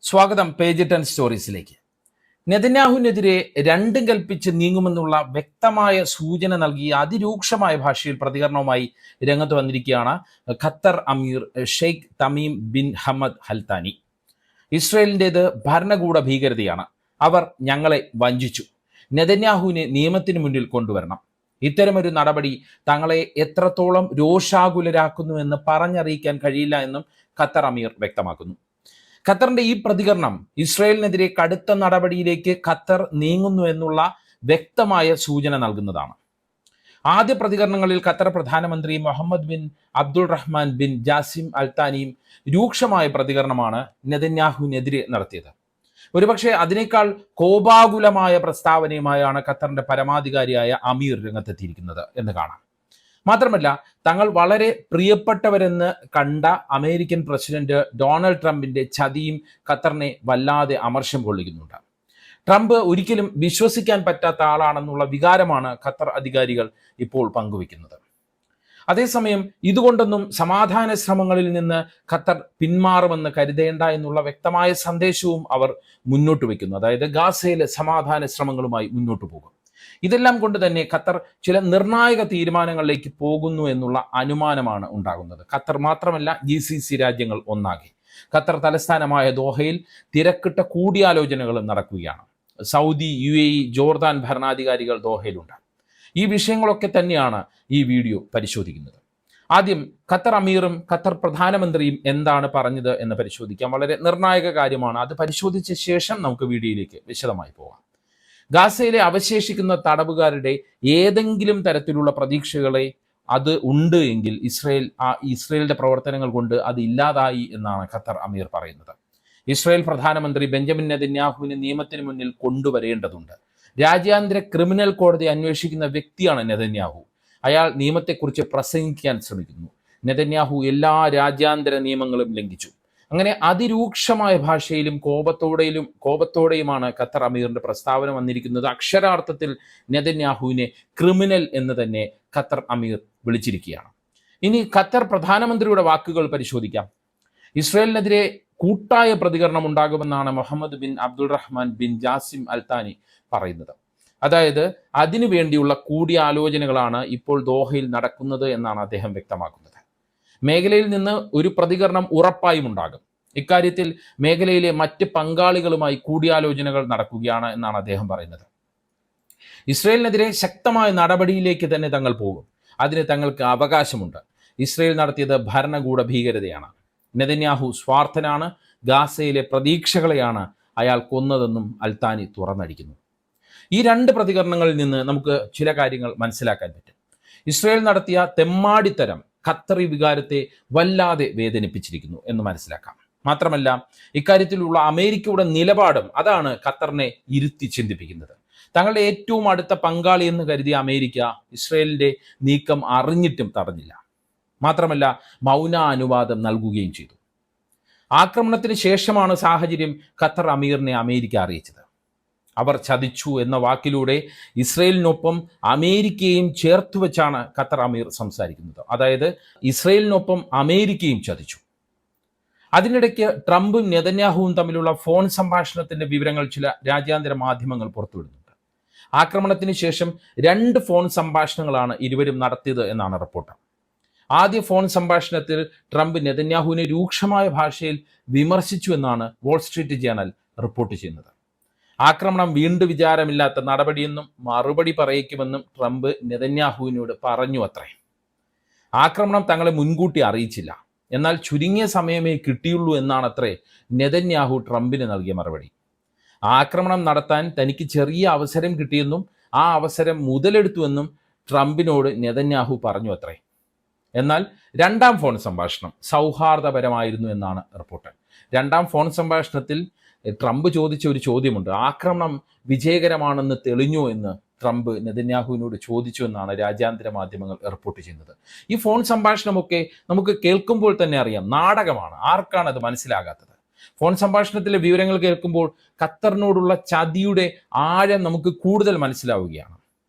സ്വാഗതം പേജ് 10 സ്റ്റോറീസിലേക്ക്. നെതന്യാഹുവിനെതിരെ രണ്ടും കൽപ്പിച്ച് നീങ്ങുമെന്നുള്ള വ്യക്തമായ സൂചന നൽകി അതിരൂക്ഷമായ ഭാഷയിൽ പ്രതികരണവുമായി രംഗത്ത് വന്നിരിക്കുകയാണ് ഖത്തർ അമീർ Sheikh Tamim bin Hamad Al താനി. ഇസ്രയേലിൻ്റേത് ഭരണകൂട ഭീകരതയാണ്. അവർ ഞങ്ങളെ വഞ്ചിച്ചു. നെതന്യാഹുവിനെ നിയമത്തിന് മുന്നിൽ കൊണ്ടുവരണം. ഇത്തരമൊരു നടപടി തങ്ങളെ എത്രത്തോളം രോഷാകുലരാക്കുന്നുവെന്ന് പറഞ്ഞറിയിക്കാൻ കഴിയില്ല എന്നും ഖത്തർ അമീർ വ്യക്തമാക്കുന്നു. ഖത്തറിന്റെ ഈ പ്രതികരണം ഇസ്രയേലിനെതിരെ കടുത്ത നടപടിയിലേക്ക് ഖത്തർ നീങ്ങുന്നു എന്നുള്ള വ്യക്തമായ സൂചന നൽകുന്നതാണ്. ആദ്യ പ്രതികരണങ്ങളിൽ ഖത്തർ പ്രധാനമന്ത്രി Mohammed bin Abdul Rahman bin Jassim Al താനിയും രൂക്ഷമായ പ്രതികരണമാണ് നെതന്യാഹുവിനെതിരെ നടത്തിയത്. ഒരുപക്ഷെ അതിനേക്കാൾ കോപാകുലമായ പ്രസ്താവനയുമായാണ് ഖത്തറിന്റെ പരമാധികാരിയായ അമീർ രംഗത്തെത്തിയിരിക്കുന്നത് എന്ന് കാണാം. മാത്രമല്ല, തങ്ങൾ വളരെ പ്രിയപ്പെട്ടവരെന്ന് കണ്ട അമേരിക്കൻ പ്രസിഡന്റ് ഡൊണാൾഡ് ട്രംപിന്റെ ചതിയും ഖത്തറിനെ വല്ലാതെ അമർഷം കൊള്ളിക്കുന്നുണ്ട്. ട്രംപ് ഒരിക്കലും വിശ്വസിക്കാൻ പറ്റാത്ത ആളാണെന്നുള്ള വികാരമാണ് ഖത്തർ അധികാരികൾ ഇപ്പോൾ പങ്കുവെക്കുന്നത്. അതേസമയം ഇതുകൊണ്ടൊന്നും സമാധാന ശ്രമങ്ങളിൽ നിന്ന് ഖത്തർ പിന്മാറുമെന്ന് കരുതേണ്ട എന്നുള്ള വ്യക്തമായ സന്ദേശവും അവർ മുന്നോട്ട് വയ്ക്കുന്നു. അതായത് ഗാസയിലെ സമാധാന ശ്രമങ്ങളുമായി മുന്നോട്ട് പോകും. ഇതെല്ലാം കൊണ്ട് തന്നെ ഖത്തർ ചില നിർണായക തീരുമാനങ്ങളിലേക്ക് പോകുന്നു എന്നുള്ള അനുമാനമാണ് ഉണ്ടാകുന്നത്. ഖത്തർ മാത്രമല്ല, GCC രാജ്യങ്ങൾ ഒന്നാകെ ഖത്തർ തലസ്ഥാനമായ ദോഹയിൽ തിരക്കിട്ട കൂടിയാലോചനകളും നടക്കുകയാണ്. സൗദി, UAE, ജോർദാൻ ഭരണാധികാരികൾ ദോഹയിലുണ്ട്. ഈ വിഷയങ്ങളൊക്കെ തന്നെയാണ് ഈ വീഡിയോ പരിശോധിക്കുന്നത്. ആദ്യം ഖത്തർ അമീറും ഖത്തർ പ്രധാനമന്ത്രിയും എന്താണ് പറഞ്ഞത് എന്ന് പരിശോധിക്കാം. വളരെ നിർണായക കാര്യമാണ്. അത് പരിശോധിച്ച ശേഷം നമുക്ക് വീഡിയോയിലേക്ക് വിശദമായി പോകാം. ഗാസയിലെ അവശേഷിക്കുന്ന തടവുകാരുടെ ഏതെങ്കിലും തരത്തിലുള്ള പ്രതീക്ഷകളെ അത് ഉണ്ട് എങ്കിൽ ഇസ്രയേലിന്റെ പ്രവർത്തനങ്ങൾ കൊണ്ട് അത് ഇല്ലാതായി എന്നാണ് ഖത്തർ അമീർ പറയുന്നത്. ഇസ്രയേൽ പ്രധാനമന്ത്രി ബെഞ്ചമിൻ നെതന്യാഹുവിനെ നിയമത്തിന് മുന്നിൽ കൊണ്ടുവരേണ്ടതുണ്ട്. രാജ്യാന്തര ക്രിമിനൽ കോടതി അന്വേഷിക്കുന്ന വ്യക്തിയാണ് നെതന്യാഹു. അയാൾ നിയമത്തെക്കുറിച്ച് പ്രസംഗിക്കാൻ ശ്രമിക്കുന്നു. നെതന്യാഹു എല്ലാ രാജ്യാന്തര നിയമങ്ങളും ലംഘിച്ചു. അങ്ങനെ അതിരൂക്ഷമായ ഭാഷയിലും കോപത്തോടെയുമാണ് ഖത്തർ അമീറിന്റെ പ്രസ്താവന വന്നിരിക്കുന്നത്. അക്ഷരാർത്ഥത്തിൽ നെതന്യാഹുവിനെ ക്രിമിനൽ എന്ന് തന്നെ ഖത്തർ അമീർ വിളിച്ചിരിക്കുകയാണ്. ഇനി ഖത്തർ പ്രധാനമന്ത്രിയുടെ വാക്കുകൾ പരിശോധിക്കാം. ഇസ്രയേലിനെതിരെ കൂട്ടായ പ്രതികരണം ഉണ്ടാകുമെന്നാണ് Mohammed bin Abdul Rahman bin Jassim Al Thani പറയുന്നത്. അതായത് അതിനു വേണ്ടിയുള്ള കൂടിയാലോചനകളാണ് ഇപ്പോൾ ദോഹയിൽ നടക്കുന്നത് എന്നാണ് അദ്ദേഹം വ്യക്തമാക്കുന്നത്. മേഖലയിൽ നിന്ന് ഒരു പ്രതികരണം ഉറപ്പായും ഉണ്ടാകും. ഇക്കാര്യത്തിൽ മേഖലയിലെ മറ്റ് പങ്കാളികളുമായി കൂടിയാലോചനകൾ നടക്കുകയാണ് എന്നാണ് അദ്ദേഹം പറയുന്നത്. ഇസ്രയേലിനെതിരെ ശക്തമായ നടപടിയിലേക്ക് തന്നെ തങ്ങൾ പോകും. അതിന് തങ്ങൾക്ക് അവകാശമുണ്ട്. ഇസ്രയേൽ നടത്തിയത് ഭരണകൂട ഭീകരതയാണ്. നെതന്യാഹു സ്വാർത്ഥനാണ്. ഗാസയിലെ പ്രതീക്ഷകളെയാണ് അയാൾ കൊന്നതെന്നും അൽത്താനി തുറന്നടിക്കുന്നു. ഈ രണ്ട് പ്രതികരണങ്ങളിൽ നിന്ന് നമുക്ക് ചില കാര്യങ്ങൾ മനസ്സിലാക്കാൻ പറ്റും. ഇസ്രയേൽ നടത്തിയ തെമ്മാടിത്തരം ഖത്തറി വികാരത്തെ വല്ലാതെ വേദനിപ്പിച്ചിരിക്കുന്നു എന്ന് മനസ്സിലാക്കാം. മാത്രമല്ല, ഇക്കാര്യത്തിലുള്ള അമേരിക്കയുടെ നിലപാടും അതാണ് ഖത്തറിനെ ഇരുത്തി ചിന്തിപ്പിക്കുന്നത്. തങ്ങളുടെ ഏറ്റവും അടുത്ത പങ്കാളി എന്ന് കരുതിയ അമേരിക്ക ഇസ്രയേലിന്റെ നീക്കം അറിഞ്ഞിട്ടും തടഞ്ഞില്ല. മാത്രമല്ല, മൗന അനുവാദം നൽകുകയും ചെയ്തു. ആക്രമണത്തിന് ശേഷമാണ് സാഹചര്യം ഖത്തർ അമീറിനെ അമേരിക്ക അറിയിച്ചത്. അവർ ചതിച്ചു എന്ന വാക്കിലൂടെ ഇസ്രയേലിനൊപ്പം അമേരിക്കയും ചേർത്ത് വെച്ചാണ് ഖത്തർ അമീർ സംസാരിക്കുന്നത്. അതായത് ഇസ്രയേലിനൊപ്പം അമേരിക്കയും ചതിച്ചു. അതിനിടയ്ക്ക് ട്രംപും നെതന്യാഹുവും തമ്മിലുള്ള ഫോൺ സംഭാഷണത്തിന്റെ വിവരങ്ങൾ ചില രാജ്യാന്തര മാധ്യമങ്ങൾ പുറത്തുവിടുന്നുണ്ട്. ആക്രമണത്തിന് ശേഷം 2 ഫോൺ സംഭാഷണങ്ങളാണ് ഇരുവരും നടത്തിയത് എന്നാണ് റിപ്പോർട്ട്. ആദ്യ ഫോൺ സംഭാഷണത്തിൽ ട്രംപ് നെതന്യാഹുവിനെ രൂക്ഷമായ ഭാഷയിൽ വിമർശിച്ചു എന്നാണ് വാൾ സ്ട്രീറ്റ് ജേണൽ റിപ്പോർട്ട് ചെയ്യുന്നത്. ആക്രമണം വീണ്ടും വിചാരമില്ലാത്ത നടപടിയെന്നും മറുപടി പറയിക്കുമെന്നും ട്രംപ് നെതന്യാഹുവിനോട് പറഞ്ഞു അത്രേ. ആക്രമണം തങ്ങളെ മുൻകൂട്ടി അറിയിച്ചില്ല, എന്നാൽ ചുരുങ്ങിയ സമയമേ കിട്ടിയുള്ളൂ എന്നാണ് അത്രേ നെതന്യാഹു ട്രംപിന് നൽകിയ മറുപടി. ആക്രമണം നടത്താൻ തനിക്ക് ചെറിയ അവസരം കിട്ടിയെന്നും ആ അവസരം മുതലെടുത്തുവെന്നും ട്രംപിനോട് നെതന്യാഹു പറഞ്ഞു അത്രേ. എന്നാൽ 2ാം ഫോൺ സംഭാഷണം സൗഹാർദ്ദപരമായിരുന്നു എന്നാണ് റിപ്പോർട്ട്. 2ാം ഫോൺ സംഭാഷണത്തിൽ ട്രംപ് ചോദിച്ച ഒരു ചോദ്യമുണ്ട്. ആക്രമണം വിജയകരമാണെന്ന് തെളിഞ്ഞോ എന്ന് ട്രംപ് നെതന്യാഹുവിനോട് ചോദിച്ചു എന്നാണ് രാജ്യാന്തര മാധ്യമങ്ങൾ റിപ്പോർട്ട് ചെയ്യുന്നത്. ഈ ഫോൺ സംഭാഷണമൊക്കെ നമുക്ക് കേൾക്കുമ്പോൾ തന്നെ അറിയാം, നാടകമാണ്. ആർക്കാണ് അത് മനസ്സിലാകാത്തത്? ഫോൺ സംഭാഷണത്തിലെ വിവരങ്ങൾ കേൾക്കുമ്പോൾ ഖത്തറിനോടുള്ള ചതിയുടെ ആഴം നമുക്ക് കൂടുതൽ മനസ്സിലാവുകയാണ്.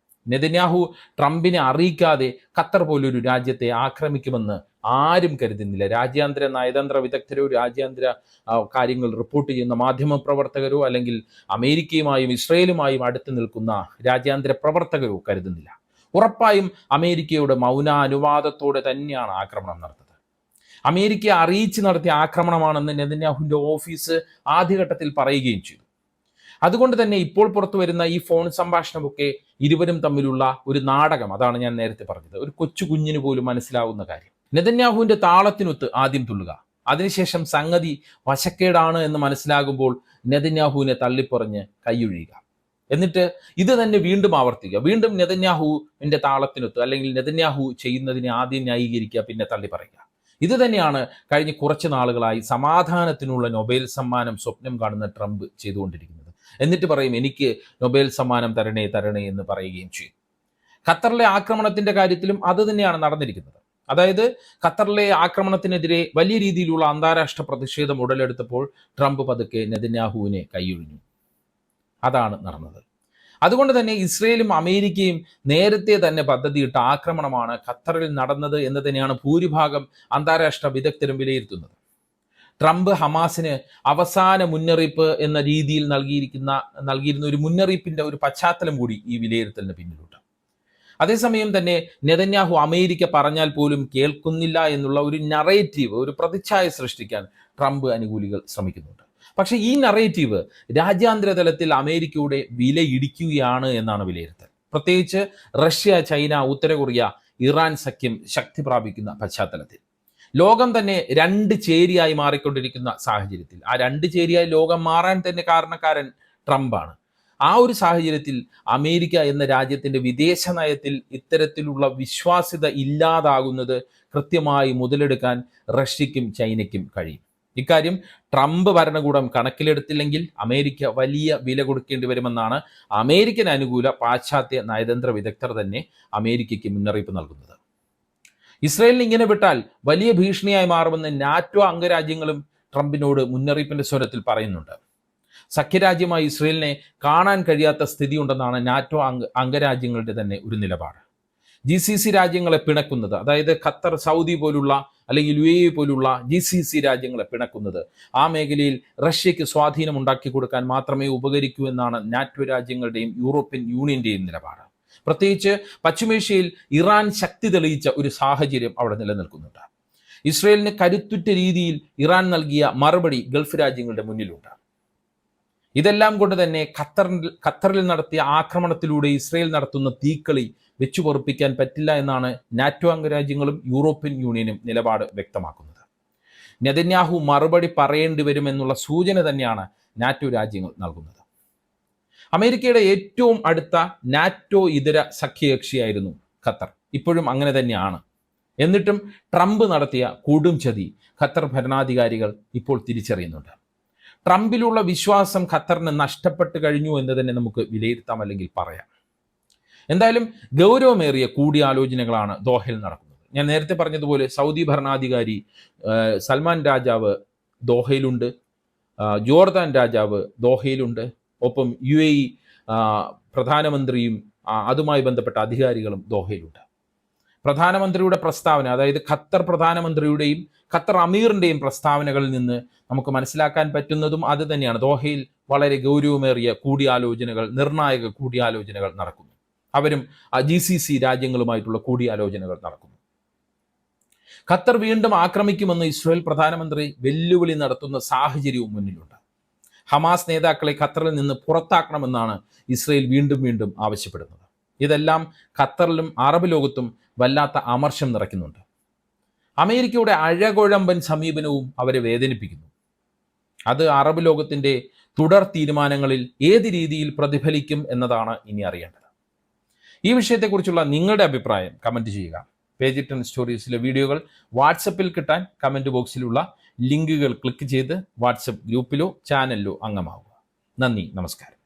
നെതന്യാഹു ട്രംപിനെ അറിയിക്കാതെ ഖത്തർ പോലൊരു രാജ്യത്തെ ആക്രമിക്കുമെന്ന് ആരും കരുതുന്നില്ല. രാജ്യാന്തര നയതന്ത്ര വിദഗ്ധരോ രാജ്യാന്തര കാര്യങ്ങൾ റിപ്പോർട്ട് ചെയ്യുന്ന മാധ്യമ പ്രവർത്തകരോ അല്ലെങ്കിൽ അമേരിക്കയുമായും ഇസ്രയേലുമായും അടുത്ത് നിൽക്കുന്ന രാജ്യാന്തര പ്രവർത്തകരോ കരുതുന്നില്ല. ഉറപ്പായും അമേരിക്കയുടെ മൗനാനുവാദത്തോടെ തന്നെയാണ് ആക്രമണം നടന്നത്. അമേരിക്കയെ അറിയിച്ച് നടത്തിയ ആക്രമണമാണെന്ന് നെതന്യാഹുവിൻ്റെ ഓഫീസ് ആദ്യഘട്ടത്തിൽ പറയുകയും ചെയ്തു. അതുകൊണ്ട് തന്നെ ഇപ്പോൾ പുറത്തു വരുന്ന ഈ ഫോൺ സംഭാഷണമൊക്കെ ഇരുവരും തമ്മിലുള്ള ഒരു നാടകം, അതാണ് ഞാൻ നേരത്തെ പറഞ്ഞത്. ഒരു കൊച്ചു കുഞ്ഞിന് പോലും മനസ്സിലാവുന്ന കാര്യം. നെതന്യാഹുവിൻ്റെ താളത്തിനൊത്ത് ആദ്യം തുള്ളുക, അതിനുശേഷം സംഗതി വശക്കേടാണ് എന്ന് മനസ്സിലാകുമ്പോൾ നെതന്യാഹുവിനെ തള്ളിപ്പറഞ്ഞ് കൈയൊഴിയുക, എന്നിട്ട് ഇത് തന്നെ വീണ്ടും ആവർത്തിക്കുക. വീണ്ടും നെതന്യാഹുവിൻ്റെ താളത്തിനൊത്ത് അല്ലെങ്കിൽ നെതന്യാഹു ചെയ്യുന്നതിനെ ആദ്യം ന്യായീകരിക്കുക, പിന്നെ തള്ളി പറയുക. ഇത് തന്നെയാണ് കഴിഞ്ഞ കുറച്ച് നാളുകളായി സമാധാനത്തിനുള്ള നൊബേൽ സമ്മാനം സ്വപ്നം കാണുന്ന ട്രംപ് ചെയ്തുകൊണ്ടിരിക്കുന്നത്. എന്നിട്ട് പറയും എനിക്ക് നൊബേൽ സമ്മാനം തരണേ തരണേ എന്ന് പറയുകയും ചെയ്യും. ഖത്തറിലെ ആക്രമണത്തിന്റെ കാര്യത്തിലും അത് തന്നെയാണ് നടന്നിരിക്കുന്നത്. അതായത് ഖത്തറിലെ ആക്രമണത്തിനെതിരെ വലിയ രീതിയിലുള്ള അന്താരാഷ്ട്ര പ്രതിഷേധം ഉടലെടുത്തപ്പോൾ ട്രംപ് പതുക്കെ നെതന്യാഹുവിനെ കൈയൊഴിഞ്ഞു. അതാണ് നടന്നത്. അതുകൊണ്ട് തന്നെ ഇസ്രയേലും അമേരിക്കയും നേരത്തെ തന്നെ പദ്ധതിയിട്ട ആക്രമണമാണ് ഖത്തറിൽ നടന്നത് എന്ന് തന്നെയാണ് ഭൂരിഭാഗം അന്താരാഷ്ട്ര വിദഗ്ധരും വിലയിരുത്തുന്നത്. ട്രംപ് ഹമാസിന് അവസാന മുന്നറിയിപ്പ് എന്ന രീതിയിൽ നൽകിയിരുന്ന ഒരു മുന്നറിയിപ്പിന്റെ ഒരു പശ്ചാത്തലം കൂടി ഈ വിലയിരുത്തലിന് പിന്നിലുണ്ട്. അതേസമയം തന്നെ നെതന്യാഹു അമേരിക്ക പറഞ്ഞാൽ പോലും കേൾക്കുന്നില്ല എന്നുള്ള ഒരു നറേറ്റീവ്, ഒരു പ്രതിച്ഛായ സൃഷ്ടിക്കാൻ ട്രംപ് അനുകൂലികൾ ശ്രമിക്കുന്നുണ്ട്. പക്ഷേ ഈ നറേറ്റീവ് രാജ്യാന്തര തലത്തിൽ അമേരിക്കയുടെ വില ഇടിക്കുകയാണ് എന്നാണ് വിലയിരുത്തൽ. പ്രത്യേകിച്ച് റഷ്യ, ചൈന, ഉത്തര കൊറിയ, ഇറാൻ സഖ്യം ശക്തി പ്രാപിക്കുന്ന പശ്ചാത്തലത്തിൽ ലോകം തന്നെ രണ്ട് ചേരിയായി മാറിക്കൊണ്ടിരിക്കുന്ന സാഹചര്യത്തിൽ, ആ രണ്ട് ചേരിയായി ലോകം മാറാൻ തന്നെ കാരണക്കാരൻ ട്രംപാണ്. ആ ഒരു സാഹചര്യത്തിൽ അമേരിക്ക എന്ന രാജ്യത്തിന്റെ വിദേശ നയത്തിൽ ഇത്തരത്തിലുള്ള വിശ്വാസ്യത ഇല്ലാതാകുന്നത് കൃത്യമായി മുതലെടുക്കാൻ റഷ്യയ്ക്കും ചൈനയ്ക്കും കഴിയും. ഇക്കാര്യം ട്രംപ് ഭരണകൂടം കണക്കിലെടുത്തില്ലെങ്കിൽ അമേരിക്ക വലിയ വില കൊടുക്കേണ്ടി വരുമെന്നാണ് അമേരിക്കൻ അനുകൂല പാശ്ചാത്യ നയതന്ത്ര വിദഗ്ധർ തന്നെ അമേരിക്കയ്ക്ക് മുന്നറിയിപ്പ് നൽകുന്നത്. ഇസ്രയേലിന് ഇങ്ങനെ വിട്ടാൽ വലിയ ഭീഷണിയായി മാറുമെന്ന് നാറ്റോ അംഗരാജ്യങ്ങളും ട്രംപിനോട് മുന്നറിയിപ്പിന്റെ സ്വരത്തിൽ പറയുന്നുണ്ട്. സഖ്യരാജ്യമായി ഇസ്രയേലിനെ കാണാൻ കഴിയാത്ത സ്ഥിതിയുണ്ടെന്നാണ് നാറ്റോ അംഗരാജ്യങ്ങളുടെ തന്നെ ഒരു നിലപാട്. GCC രാജ്യങ്ങളെ പിണക്കുന്നത്, അതായത് ഖത്തർ, സൗദി പോലുള്ള അല്ലെങ്കിൽ UAE പോലുള്ള GCC രാജ്യങ്ങളെ പിണക്കുന്നത് ആ മേഖലയിൽ റഷ്യയ്ക്ക് സ്വാധീനം ഉണ്ടാക്കി കൊടുക്കാൻ മാത്രമേ ഉപകരിക്കൂ എന്നാണ് നാറ്റോ രാജ്യങ്ങളുടെയും യൂറോപ്യൻ യൂണിയന്റെയും നിലപാട്. പ്രത്യേകിച്ച് പശ്ചിമേഷ്യയിൽ ഇറാൻ ശക്തി തെളിയിച്ച ഒരു സാഹചര്യം അവിടെ നിലനിൽക്കുന്നുണ്ട്. ഇസ്രയേലിന് കരുത്തുറ്റ രീതിയിൽ ഇറാൻ നൽകിയ മറുപടി ഗൾഫ് രാജ്യങ്ങളുടെ മുന്നിലുണ്ട്. ഇതെല്ലാം കൊണ്ട് തന്നെ ഖത്തറിൽ നടത്തിയ ആക്രമണത്തിലൂടെ ഇസ്രയേൽ നടത്തുന്ന തീക്കളി വെച്ചു പൊറുപ്പിക്കാൻ പറ്റില്ല എന്നാണ് നാറ്റോ അംഗരാജ്യങ്ങളും യൂറോപ്യൻ യൂണിയനും നിലപാട് വ്യക്തമാക്കുന്നത്. നെതന്യാഹു മറുപടി പറയേണ്ടി വരുമെന്നുള്ള സൂചന തന്നെയാണ് നാറ്റോ രാജ്യങ്ങൾ നൽകുന്നത്. അമേരിക്കയുടെ ഏറ്റവും അടുത്ത നാറ്റോ ഇതര സഖ്യകക്ഷിയായിരുന്നു ഖത്തർ, ഇപ്പോഴും അങ്ങനെ തന്നെയാണ്. എന്നിട്ടും ട്രംപ് നടത്തിയ കൊടും ചതി ഖത്തർ ഭരണാധികാരികൾ ഇപ്പോൾ തിരിച്ചറിയുന്നുണ്ട്. ട്രംപിലുള്ള വിശ്വാസം ഖത്തറിന് നഷ്ടപ്പെട്ട് കഴിഞ്ഞു എന്ന് തന്നെ നമുക്ക് വിലയിരുത്താം, അല്ലെങ്കിൽ പറയാം. എന്തായാലും ഗൗരവമേറിയ കൂടിയാലോചനകളാണ് ദോഹയിൽ നടക്കുന്നത്. ഞാൻ നേരത്തെ പറഞ്ഞതുപോലെ സൗദി ഭരണാധികാരി സൽമാൻ രാജാവ് ദോഹയിലുണ്ട്, ജോർദാൻ രാജാവ് ദോഹയിലുണ്ട്, ഒപ്പം UAE പ്രധാനമന്ത്രിയും അതുമായി ബന്ധപ്പെട്ട അധികാരികളും ദോഹയിലുണ്ട്. പ്രധാനമന്ത്രിയുടെ പ്രസ്താവന, അതായത് ഖത്തർ പ്രധാനമന്ത്രിയുടെയും ഖത്തർ അമീറിൻ്റെയും പ്രസ്താവനകളിൽ നിന്ന് നമുക്ക് മനസ്സിലാക്കാൻ പറ്റുന്നതും അത് തന്നെയാണ്. ദോഹയിൽ വളരെ ഗൗരവമേറിയ കൂടിയാലോചനകൾ, നിർണായക കൂടിയാലോചനകൾ നടക്കുന്നു. അവരും GCC രാജ്യങ്ങളുമായിട്ടുള്ള കൂടിയാലോചനകൾ നടക്കുന്നു. ഖത്തർ വീണ്ടും ആക്രമിക്കുമെന്ന് ഇസ്രായേൽ പ്രധാനമന്ത്രി വെല്ലുവിളി നടത്തുന്ന സാഹചര്യവും മുന്നിലുണ്ട്. ഹമാസ് നേതാക്കളെ ഖത്തറിൽ നിന്ന് പുറത്താക്കണമെന്നാണ് ഇസ്രായേൽ വീണ്ടും വീണ്ടും ആവശ്യപ്പെടുന്നത്. ഇതെല്ലാം ഖത്തറിലും അറബ് ലോകത്തും വല്ലാത്ത അമർഷം നിറയ്ക്കുന്നുണ്ട്. അമേരിക്കയുടെ അഴകുഴമ്പൻ സമീപനവും അവരെ വേദനിപ്പിക്കുന്നു. അത് അറബ് ലോകത്തിൻ്റെ തുടർ തീരുമാനങ്ങളിൽ ഏത് രീതിയിൽ പ്രതിഫലിക്കും എന്നതാണ് ഇനി അറിയേണ്ടത്. ഈ വിഷയത്തെക്കുറിച്ചുള്ള നിങ്ങളുടെ അഭിപ്രായം കമൻറ്റ് ചെയ്യുക. പേജ് 10 സ്റ്റോറീസിലെ വീഡിയോകൾ വാട്സപ്പിൽ കിട്ടാൻ കമൻറ്റ് ബോക്സിലുള്ള ലിങ്കുകൾ ക്ലിക്ക് ചെയ്ത് വാട്സപ്പ് ഗ്രൂപ്പിലോ ചാനലിലോ അംഗമാവുക. നന്ദി, നമസ്കാരം.